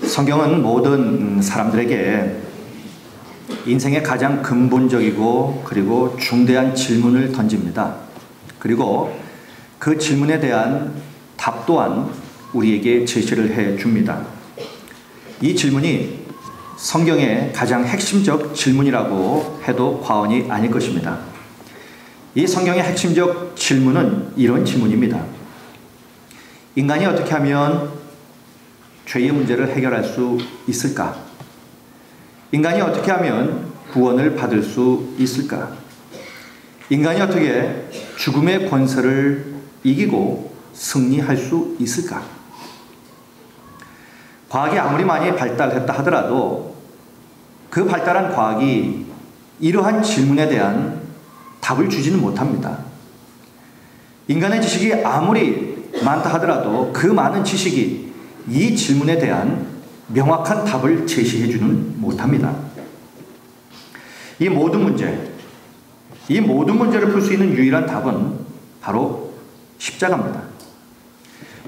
성경은 모든 사람들에게 인생의 가장 근본적이고 그리고 중대한 질문을 던집니다. 그리고 그 질문에 대한 답 또한 우리에게 제시를 해 줍니다. 이 질문이 성경의 가장 핵심적 질문이라고 해도 과언이 아닐 것입니다. 이 성경의 핵심적 질문은 이런 질문입니다. 인간이 어떻게 하면 죄의 문제를 해결할 수 있을까? 인간이 어떻게 하면 구원을 받을 수 있을까? 인간이 어떻게 죽음의 권세를 이기고 승리할 수 있을까? 과학이 아무리 많이 발달했다 하더라도 그 발달한 과학이 이러한 질문에 대한 답을 주지는 못합니다. 인간의 지식이 아무리 많다 하더라도 그 많은 지식이 이 질문에 대한 명확한 답을 제시해주는 못합니다. 이 모든 문제를 풀 수 있는 유일한 답은 바로 십자가입니다.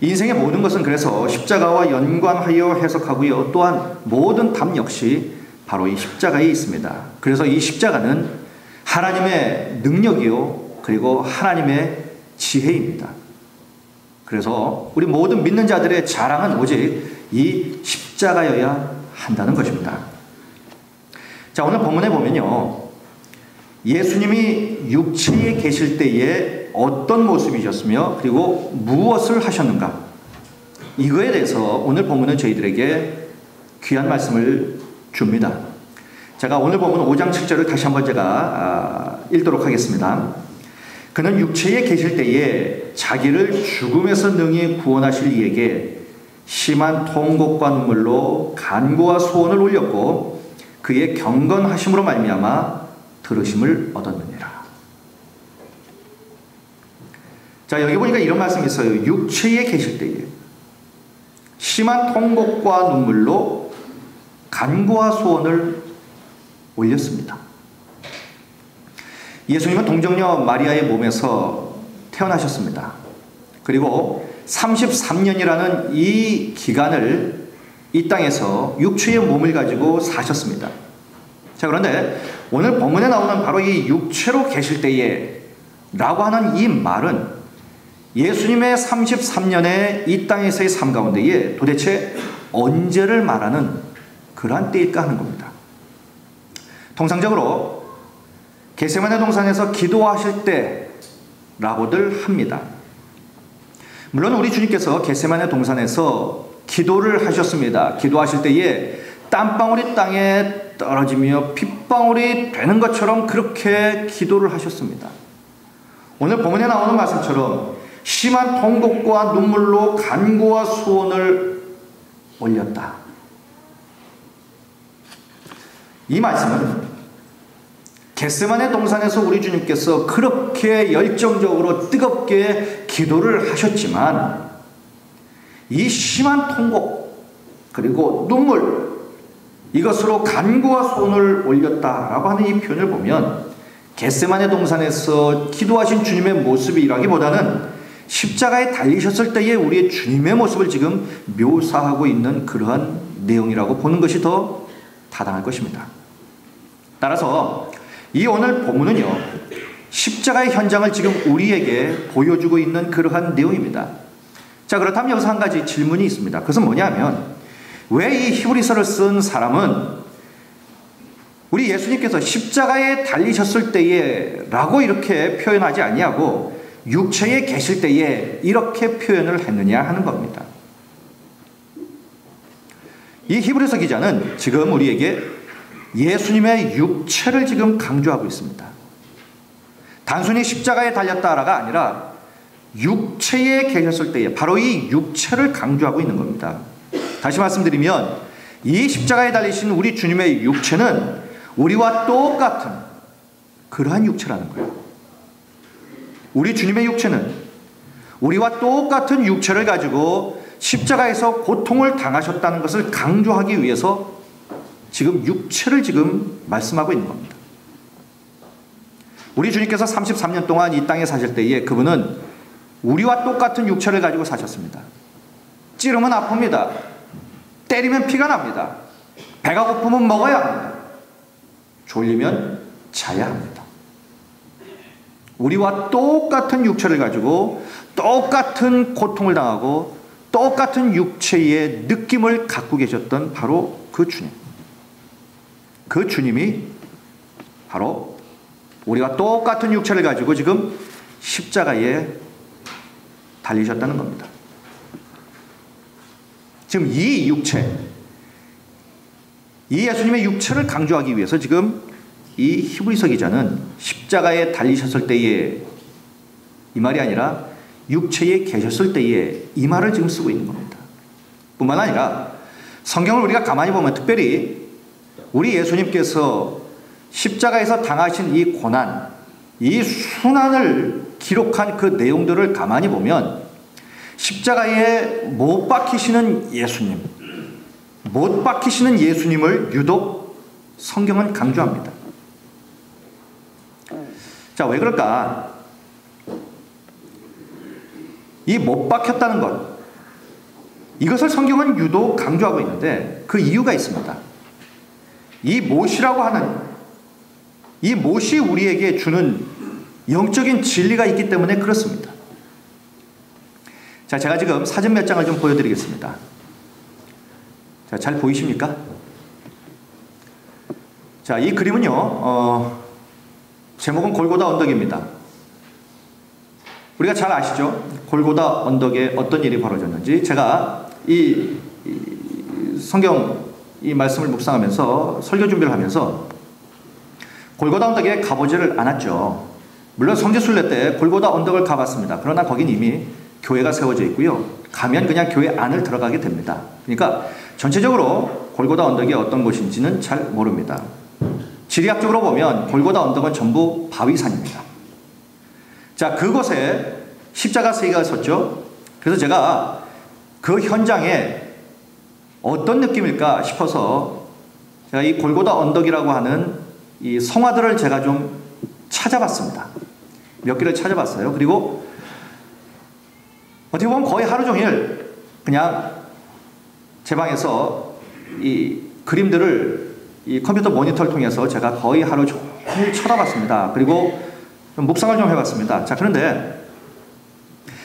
인생의 모든 것은 그래서 십자가와 연관하여 해석하고요. 또한 모든 답 역시 바로 이 십자가에 있습니다. 그래서 이 십자가는 하나님의 능력이요. 그리고 하나님의 지혜입니다. 그래서 우리 모든 믿는 자들의 자랑은 오직 이 십자가여야 한다는 것입니다. 자, 오늘 본문에 보면요. 예수님이 육체에 계실 때에 어떤 모습이셨으며 그리고 무엇을 하셨는가? 이거에 대해서 오늘 본문은 저희들에게 귀한 말씀을 줍니다. 제가 오늘 본문 5장 7절을 다시 한번 제가 읽도록 하겠습니다. 그는 육체에 계실 때에 자기를 죽음에서 능히 구원하실 이에게 심한 통곡과 눈물로 간구와 소원을 올렸고 그의 경건하심으로 말미암아 들으심을 얻었느니라. 자, 여기 보니까 이런 말씀이 있어요. 육체에 계실 때에 심한 통곡과 눈물로 간구와 소원을 올렸습니다. 예수님은 동정녀 마리아의 몸에서 태어나셨습니다. 그리고 33년이라는 이 기간을 이 땅에서 육체의 몸을 가지고 사셨습니다. 자, 그런데 오늘 본문에 나오는 바로 이 육체로 계실 때에 라고 하는 이 말은 예수님의 33년의 이 땅에서의 삶 가운데에 도대체 언제를 말하는 그러한 때일까 하는 겁니다. 통상적으로 겟세마네 동산에서 기도하실 때라고들 합니다. 물론 우리 주님께서 겟세마네 동산에서 기도를 하셨습니다. 기도하실 때에 땀방울이 땅에 떨어지며 핏방울이 되는 것처럼 그렇게 기도를 하셨습니다. 오늘 본문에 나오는 말씀처럼 심한 통곡과 눈물로 간구와 소원을 올렸다. 이 말씀은 겟세마네 동산에서 우리 주님께서 그렇게 열정적으로 뜨겁게 기도를 하셨지만 이 심한 통곡 그리고 눈물 이것으로 간구와 소원을 올렸다라고 하는 이 표현을 보면 겟세마네 동산에서 기도하신 주님의 모습이라기보다는 십자가에 달리셨을 때의 우리의 주님의 모습을 지금 묘사하고 있는 그러한 내용이라고 보는 것이 더 타당할 것입니다. 따라서 이 오늘 본문은요, 십자가의 현장을 지금 우리에게 보여주고 있는 그러한 내용입니다. 자, 그렇다면 여기서 한 가지 질문이 있습니다. 그것은 뭐냐면 왜 이 히브리서를 쓴 사람은 우리 예수님께서 십자가에 달리셨을 때에 라고 이렇게 표현하지 아니하고 육체에 계실 때에 이렇게 표현을 했느냐 하는 겁니다. 이 히브리서 기자는 지금 우리에게 예수님의 육체를 지금 강조하고 있습니다. 단순히 십자가에 달렸다가 아니라 육체에 계셨을 때에 바로 이 육체를 강조하고 있는 겁니다. 다시 말씀드리면 이 십자가에 달리신 우리 주님의 육체는 우리와 똑같은 그러한 육체라는 거예요. 우리 주님의 육체는 우리와 똑같은 육체를 가지고 십자가에서 고통을 당하셨다는 것을 강조하기 위해서 지금 육체를 지금 말씀하고 있는 겁니다. 우리 주님께서 33년 동안 이 땅에 사실 때에 그분은 우리와 똑같은 육체를 가지고 사셨습니다. 찌르면 아픕니다. 때리면 피가 납니다. 배가 고프면 먹어야 합니다. 졸리면 자야 합니다. 우리와 똑같은 육체를 가지고 똑같은 고통을 당하고 똑같은 육체의 느낌을 갖고 계셨던 바로 그 주님. 그 주님이 바로 우리가 똑같은 육체를 가지고 지금 십자가에 달리셨다는 겁니다. 지금 이 육체, 이 예수님의 육체를 강조하기 위해서 지금 이 히브리서 기자는 십자가에 달리셨을 때에 이 말이 아니라 육체에 계셨을 때에 이 말을 지금 쓰고 있는 겁니다. 뿐만 아니라 성경을 우리가 가만히 보면 특별히 우리 예수님께서 십자가에서 당하신 이 고난, 이 순환을 기록한 그 내용들을 가만히 보면 십자가에 못 박히시는 예수님, 못 박히시는 예수님을 유독 성경은 강조합니다. 자, 왜 그럴까? 이 못 박혔다는 것, 이것을 성경은 유독 강조하고 있는데 그 이유가 있습니다. 이 못이라고 하는, 이 못이 우리에게 주는 영적인 진리가 있기 때문에 그렇습니다. 자, 제가 지금 사진 몇 장을 좀 보여드리겠습니다. 자, 잘 보이십니까? 자, 이 그림은요, 제목은 골고다 언덕입니다. 우리가 잘 아시죠? 골고다 언덕에 어떤 일이 벌어졌는지. 제가 이 성경 이 말씀을 묵상하면서 설교 준비를 하면서 골고다 언덕에 가보지를 않았죠. 물론 성지순례 때 골고다 언덕을 가봤습니다. 그러나 거긴 이미 교회가 세워져 있고요. 가면 그냥 교회 안을 들어가게 됩니다. 그러니까 전체적으로 골고다 언덕이 어떤 곳인지는 잘 모릅니다. 지리학적으로 보면 골고다 언덕은 전부 바위산입니다. 자, 그곳에 십자가 3개가 섰죠. 그래서 제가 그 현장에 어떤 느낌일까 싶어서 제가 이 골고다 언덕이라고 하는 이 성화들을 제가 좀 찾아봤습니다. 몇 개를 찾아봤어요. 그리고 어떻게 보면 거의 하루 종일 그냥 제 방에서 이 그림들을 이 컴퓨터 모니터를 통해서 제가 거의 하루 종일 쳐다봤습니다. 그리고 좀 묵상을 좀 해봤습니다. 자, 그런데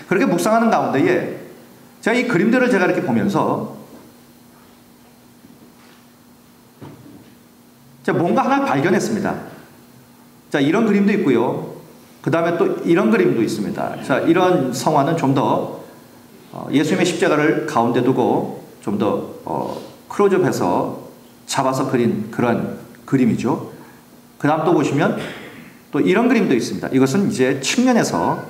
그렇게 묵상하는 가운데에 제가 이 그림들을 제가 이렇게 보면서 제가 뭔가 하나를 발견했습니다. 자, 이런 그림도 있고요. 그 다음에 또 이런 그림도 있습니다. 자, 이런 성화는 좀 더 예수님의 십자가를 가운데 두고 좀 더 클로즈업해서 잡아서 그린 그런 그림이죠. 그 다음 또 보시면 또 이런 그림도 있습니다. 이것은 이제 측면에서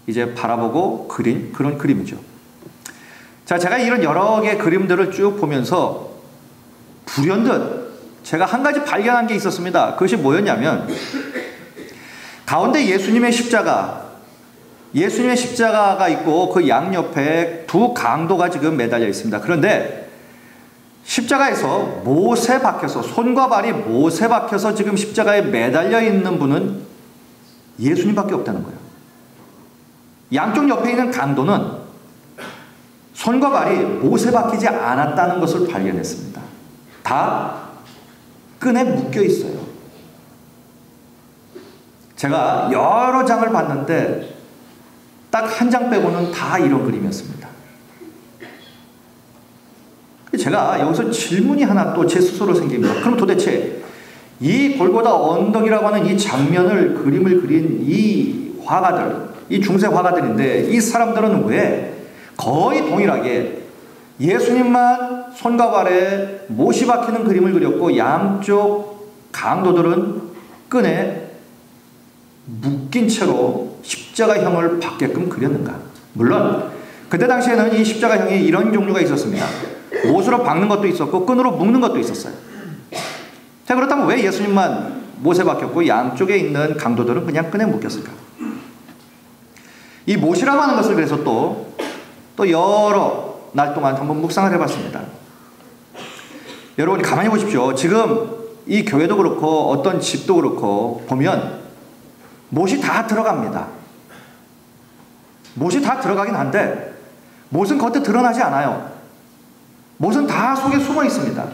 이제 바라보고 그린 그런 그림이죠. 자, 제가 이런 여러 개의 그림들을 쭉 보면서 불현듯 제가 한 가지 발견한 게 있었습니다. 그것이 뭐였냐면 가운데 예수님의 십자가가 있고 그 양옆에 두 강도가 지금 매달려 있습니다. 그런데 십자가에서 못에 박혀서, 손과 발이 못에 박혀서 지금 십자가에 매달려 있는 분은 예수님밖에 없다는 거예요. 양쪽 옆에 있는 강도는 손과 발이 못에 박히지 않았다는 것을 발견했습니다. 다 끈에 묶여 있어요. 제가 여러 장을 봤는데 딱 한 장 빼고는 다 이런 그림이었습니다. 제가 여기서 질문이 하나 또 제 스스로 생깁니다. 그럼 도대체 이 골고다 언덕이라고 하는 이 장면을, 그림을 그린 이 화가들, 이 중세 화가들인데 이 사람들은 왜 거의 동일하게 예수님만 손과 발에 못이 박히는 그림을 그렸고 양쪽 강도들은 끈에 묶인 채로 십자가형을 받게끔 그렸는가? 물론 그때 당시에는 이 십자가형이 이런 종류가 있었습니다. 못으로 박는 것도 있었고 끈으로 묶는 것도 있었어요. 자, 그렇다면 왜 예수님만 못에 박혔고 양쪽에 있는 강도들은 그냥 끈에 묶였을까? 이 못이라고 하는 것을 그래서 또 여러 날 동안 한번 묵상을 해봤습니다. 여러분이 가만히 보십시오. 지금 이 교회도 그렇고 어떤 집도 그렇고 보면 못이 다 들어갑니다. 못이 다 들어가긴 한데 못은 겉에 드러나지 않아요. 못은 다 속에 숨어 있습니다.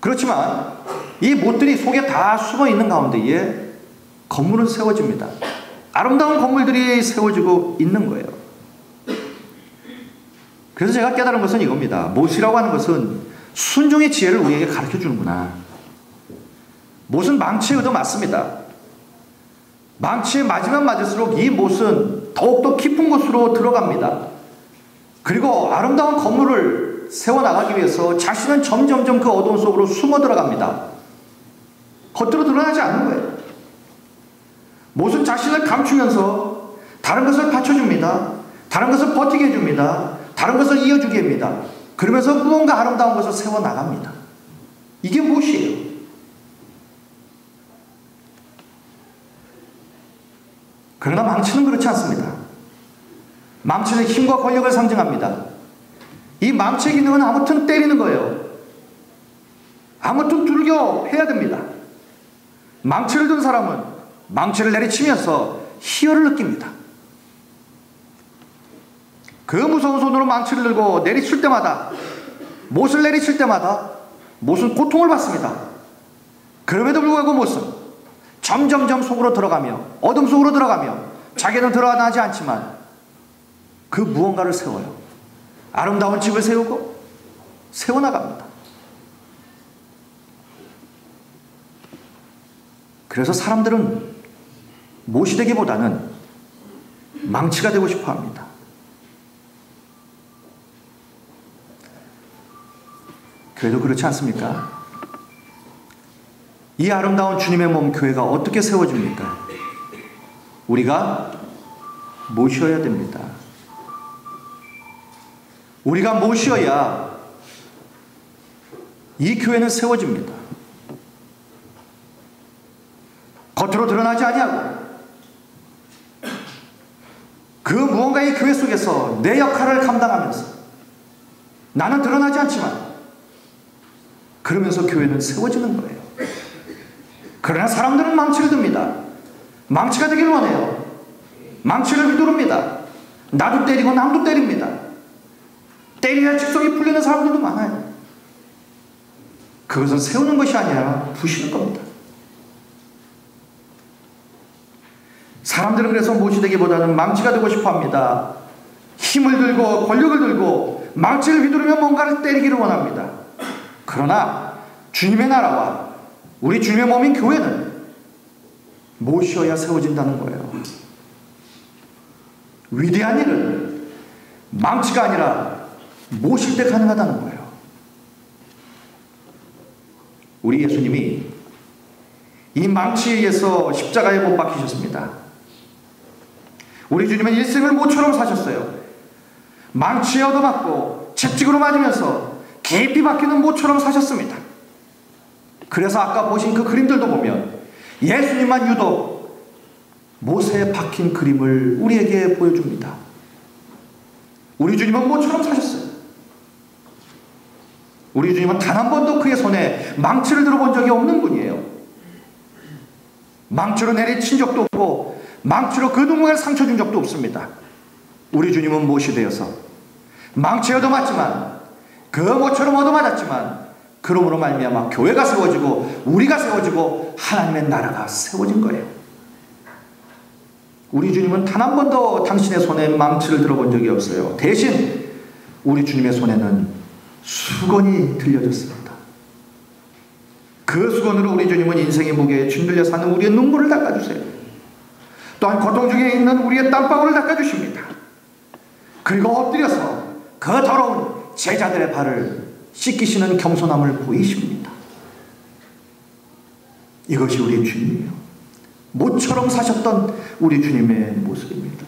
그렇지만 이 못들이 속에 다 숨어 있는 가운데에 건물은 세워집니다. 아름다운 건물들이 세워지고 있는 거예요. 그래서 제가 깨달은 것은 이겁니다. 못이라고 하는 것은 순종의 지혜를 우리에게 가르쳐 주는구나. 못은 망치에 얻어맞습니다. 망치에 맞으면 맞을수록 이 못은 더욱더 깊은 곳으로 들어갑니다. 그리고 아름다운 건물을 세워나가기 위해서 자신은 점점점 그 어두운 속으로 숨어 들어갑니다. 겉으로 드러나지 않는 거예요. 못은 자신을 감추면서 다른 것을 받쳐줍니다. 다른 것을 버티게 해줍니다. 다른 것을 이어주게 합니다. 그러면서 무언가 아름다운 것을 세워나갑니다. 이게 무엇이에요? 그러나 망치는 그렇지 않습니다. 망치는 힘과 권력을 상징합니다. 이 망치의 기능은 아무튼 때리는 거예요. 아무튼 두들겨 해야 됩니다. 망치를 든 사람은 망치를 내리치면서 희열을 느낍니다. 그 무서운 손으로 망치를 들고 내리칠 때마다, 못을 내리칠 때마다 못은 고통을 받습니다. 그럼에도 불구하고 못은 점점점 속으로 들어가며 어둠 속으로 들어가며 자기는 드러나지 않지만 그 무언가를 세워요. 아름다운 집을 세우고 세워나갑니다. 그래서 사람들은 못이 되기보다는 망치가 되고 싶어 합니다. 교회도 그렇지 않습니까? 이 아름다운 주님의 몸 교회가 어떻게 세워집니까? 우리가 모셔야 됩니다. 우리가 모셔야 이 교회는 세워집니다. 겉으로 드러나지 아니하고 그 무언가의 교회 속에서 내 역할을 감당하면서 나는 드러나지 않지만 그러면서 교회는 세워지는 거예요. 그러나 사람들은 망치를 듭니다. 망치가 되기를 원해요. 망치를 휘두릅니다. 나도 때리고 남도 때립니다. 때려야 직성이 풀리는 사람들도 많아요. 그것은 세우는 것이 아니라 부시는 겁니다. 사람들은 그래서 못이 되기보다는 망치가 되고 싶어 합니다. 힘을 들고 권력을 들고 망치를 휘두르며 뭔가를 때리기를 원합니다. 그러나 주님의 나라와 우리 주님의 몸인 교회는 모셔야 세워진다는 거예요. 위대한 일은 망치가 아니라 모실 때 가능하다는 거예요. 우리 예수님이 이 망치에 의해서 십자가에 못 박히셨습니다. 우리 주님은 일생을 모처럼 사셨어요. 망치에 얻어맞고 채찍으로 맞으면서 깊이 박히는 모처럼 사셨습니다. 그래서 아까 보신 그 그림들도 보면 예수님만 유독 못에 박힌 그림을 우리에게 보여줍니다. 우리 주님은 모처럼 사셨어요. 우리 주님은 단 한 번도 그의 손에 망치를 들어본 적이 없는 분이에요. 망치로 내리친 적도 없고 망치로 그 누군가를 상처 준 적도 없습니다. 우리 주님은 못이 되어서 망치에 얻어맞지만 그 못처럼 얻어맞았지만 그러므로 말미암아 교회가 세워지고 우리가 세워지고 하나님의 나라가 세워진 거예요. 우리 주님은 단 한 번도 당신의 손에 망치를 들어본 적이 없어요. 대신 우리 주님의 손에는 수건이 들려졌습니다. 그 수건으로 우리 주님은 인생의 무게에 짓눌려 사는 우리의 눈물을 닦아주세요. 또한 고통 중에 있는 우리의 땀방울을 닦아주십니다. 그리고 엎드려서 그 더러운 제자들의 발을 씻기시는 겸손함을 보이십니다. 이것이 우리 주님이에요. 못처럼 사셨던 우리 주님의 모습입니다.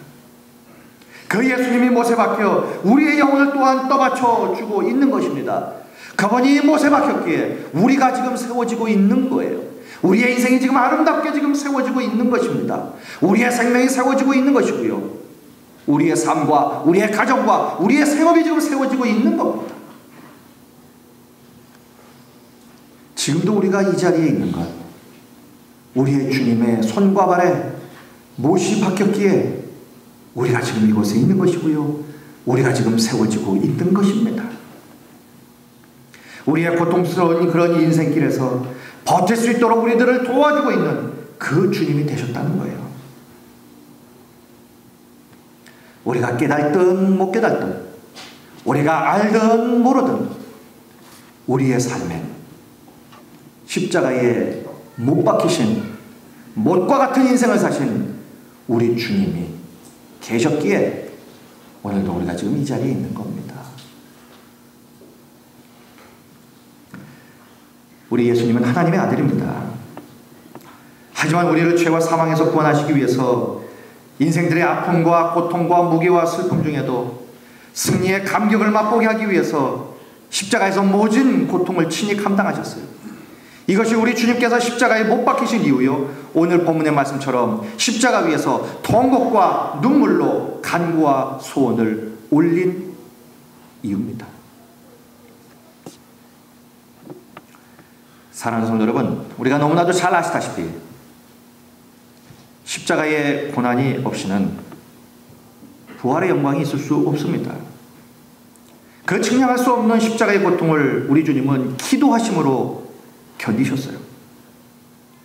그 예수님이 못에 박혀 우리의 영혼을 또한 떠받쳐 주고 있는 것입니다. 그분이 못에 박혔기에 우리가 지금 세워지고 있는 거예요. 우리의 인생이 지금 아름답게 지금 세워지고 있는 것입니다. 우리의 생명이 세워지고 있는 것이고요. 우리의 삶과 우리의 가정과 우리의 생업이 지금 세워지고 있는 겁니다. 지금도 우리가 이 자리에 있는 것, 우리의 주님의 손과 발에 못이 박혔기에 우리가 지금 이곳에 있는 것이고요. 우리가 지금 세워지고 있는 것입니다. 우리의 고통스러운 그런 인생길에서 버틸 수 있도록 우리들을 도와주고 있는 그 주님이 되셨다는 거예요. 우리가 깨달든 못 깨달든, 우리가 알든 모르든 우리의 삶엔 십자가에 못 박히신 못과 같은 인생을 사신 우리 주님이 계셨기에 오늘도 우리가 지금 이 자리에 있는 겁니다. 우리 예수님은 하나님의 아들입니다. 하지만 우리를 죄와 사망에서 구원하시기 위해서 인생들의 아픔과 고통과 무게와 슬픔 중에도 승리의 감격을 맛보게 하기 위해서 십자가에서 모진 고통을 친히 감당하셨어요. 이것이 우리 주님께서 십자가에 못 박히신 이유요, 오늘 본문의 말씀처럼 십자가 위에서 통곡과 눈물로 간구와 소원을 올린 이유입니다. 사랑하는 성도 여러분, 우리가 너무나도 잘 아시다시피 십자가의 고난이 없이는 부활의 영광이 있을 수 없습니다. 그 측량할 수 없는 십자가의 고통을 우리 주님은 기도하심으로 견디셨어요.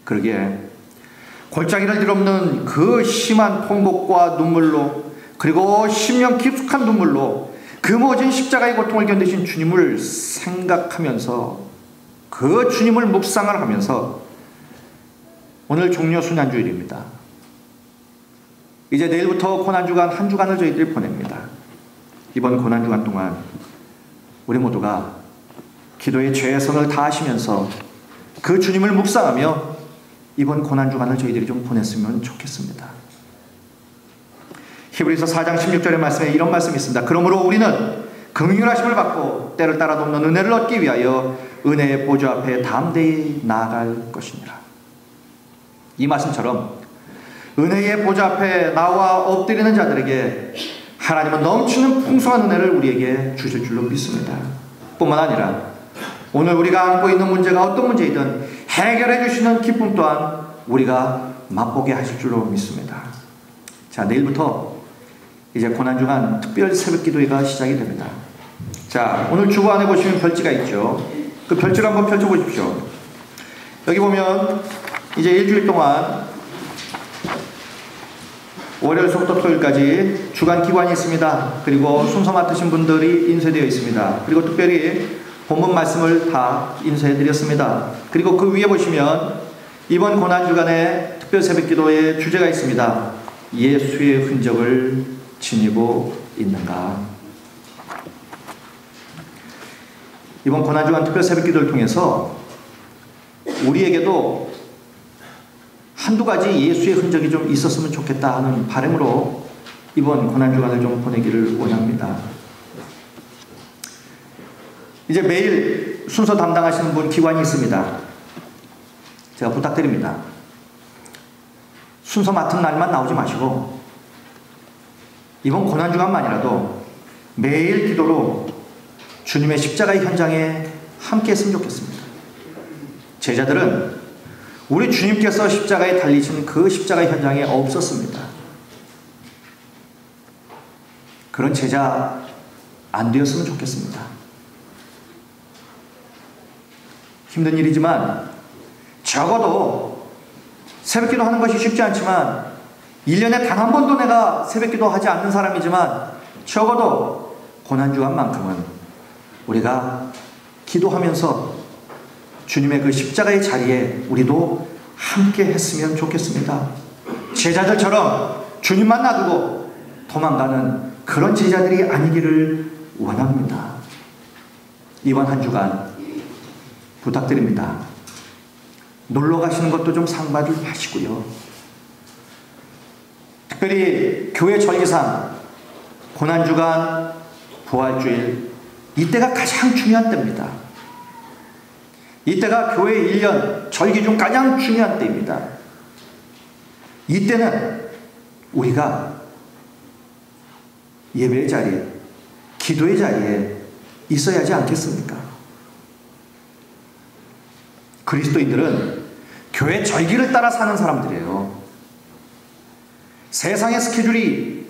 그러기에 골짜기를 뒤덮는 그 심한 통곡과 눈물로, 그리고 심령 깊숙한 눈물로 그 모진 십자가의 고통을 견디신 주님을 생각하면서, 그 주님을 묵상을 하면서 오늘 종려 순환주일입니다. 이제 내일부터 고난주간 한 주간을 저희들이 보냅니다. 이번 고난주간 동안 우리 모두가 기도의 최선을 다하시면서 그 주님을 묵상하며 이번 고난주간을 저희들이 좀 보냈으면 좋겠습니다. 히브리서 4장 16절의 말씀에 이런 말씀이 있습니다. 그러므로 우리는 긍휼하심을 받고 때를 따라 돕는 은혜를 얻기 위하여 은혜의 보좌 앞에 담대히 나아갈 것이니라. 이 말씀처럼 은혜의 보좌 앞에 나와 엎드리는 자들에게 하나님은 넘치는 풍성한 은혜를 우리에게 주실 줄로 믿습니다. 뿐만 아니라 오늘 우리가 안고 있는 문제가 어떤 문제이든 해결해 주시는 기쁨 또한 우리가 맛보게 하실 줄로 믿습니다. 자, 내일부터 이제 고난주간 특별 새벽 기도회가 시작이 됩니다. 자, 오늘 주보 안에 보시면 별지가 있죠. 그 별지를 한번 펼쳐보십시오. 여기 보면 이제 일주일 동안 월요일서부터 토요일까지 주간 기관이 있습니다. 그리고 순서 맡으신 분들이 인쇄되어 있습니다. 그리고 특별히 본문 말씀을 다 인쇄해드렸습니다. 그리고 그 위에 보시면 이번 고난주간의 특별 새벽기도의 주제가 있습니다. 예수의 흔적을 지니고 있는가. 이번 고난주간 특별 새벽기도를 통해서 우리에게도 한두 가지 예수의 흔적이 좀 있었으면 좋겠다 하는 바람으로 이번 고난주간을 좀 보내기를 원합니다. 이제 매일 순서 담당하시는 분 기관이 있습니다. 제가 부탁드립니다. 순서 맡은 날만 나오지 마시고 이번 고난주간만이라도 매일 기도로 주님의 십자가의 현장에 함께 했으면 좋겠습니다. 제자들은 우리 주님께서 십자가에 달리신 그 십자가의 현장에 없었습니다. 그런 제자 안 되었으면 좋겠습니다. 힘든 일이지만 적어도 새벽기도 하는 것이 쉽지 않지만 1년에 단 한 번도 내가 새벽기도 하지 않는 사람이지만 적어도 고난주간만큼은 우리가 기도하면서 주님의 그 십자가의 자리에 우리도 함께 했으면 좋겠습니다. 제자들처럼 주님만 놔두고 도망가는 그런 제자들이 아니기를 원합니다. 이번 한 주간 부탁드립니다. 놀러 가시는 것도 좀 상받을 마시고요. 특별히 교회 절기상 고난주간, 부활주일, 이때가 가장 중요한 때입니다. 이때가 교회 1년 절기 중 가장 중요한 때입니다. 이때는 우리가 예배의 자리에, 기도의 자리에 있어야 하지 않겠습니까? 그리스도인들은 교회 절기를 따라 사는 사람들이에요. 세상의 스케줄이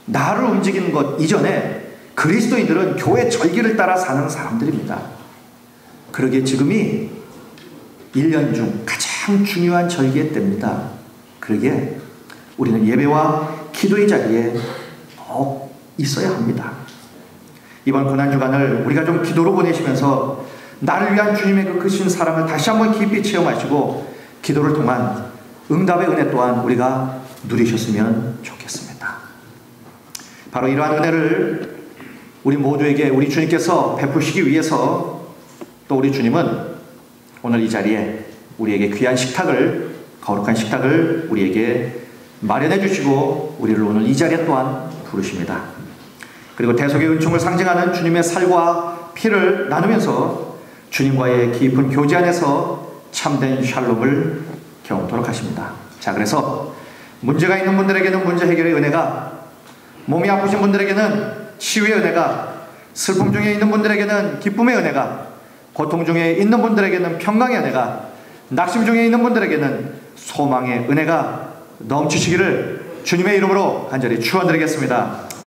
나를 움직이는 것 이전에 그리스도인들은 교회 절기를 따라 사는 사람들입니다. 그러기에 지금이 1년 중 가장 중요한 절기의 때입니다. 그러기에 우리는 예배와 기도의 자리에 꼭 있어야 합니다. 이번 고난주간을 우리가 좀 기도로 보내시면서 나를 위한 주님의 그 크신 사랑을 다시 한번 깊이 체험하시고 기도를 통한 응답의 은혜 또한 우리가 누리셨으면 좋겠습니다. 바로 이러한 은혜를 우리 모두에게 우리 주님께서 베푸시기 위해서 또 우리 주님은 오늘 이 자리에 우리에게 귀한 식탁을, 거룩한 식탁을 우리에게 마련해 주시고 우리를 오늘 이 자리에 또한 부르십니다. 그리고 대속의 은총을 상징하는 주님의 살과 피를 나누면서 주님과의 깊은 교제 안에서 참된 샬롬을 경험토록 하십니다. 자, 그래서 문제가 있는 분들에게는 문제 해결의 은혜가, 몸이 아프신 분들에게는 치유의 은혜가, 슬픔 중에 있는 분들에게는 기쁨의 은혜가, 고통 중에 있는 분들에게는 평강의 은혜가, 낙심 중에 있는 분들에게는 소망의 은혜가 넘치시기를 주님의 이름으로 간절히 축원드리겠습니다.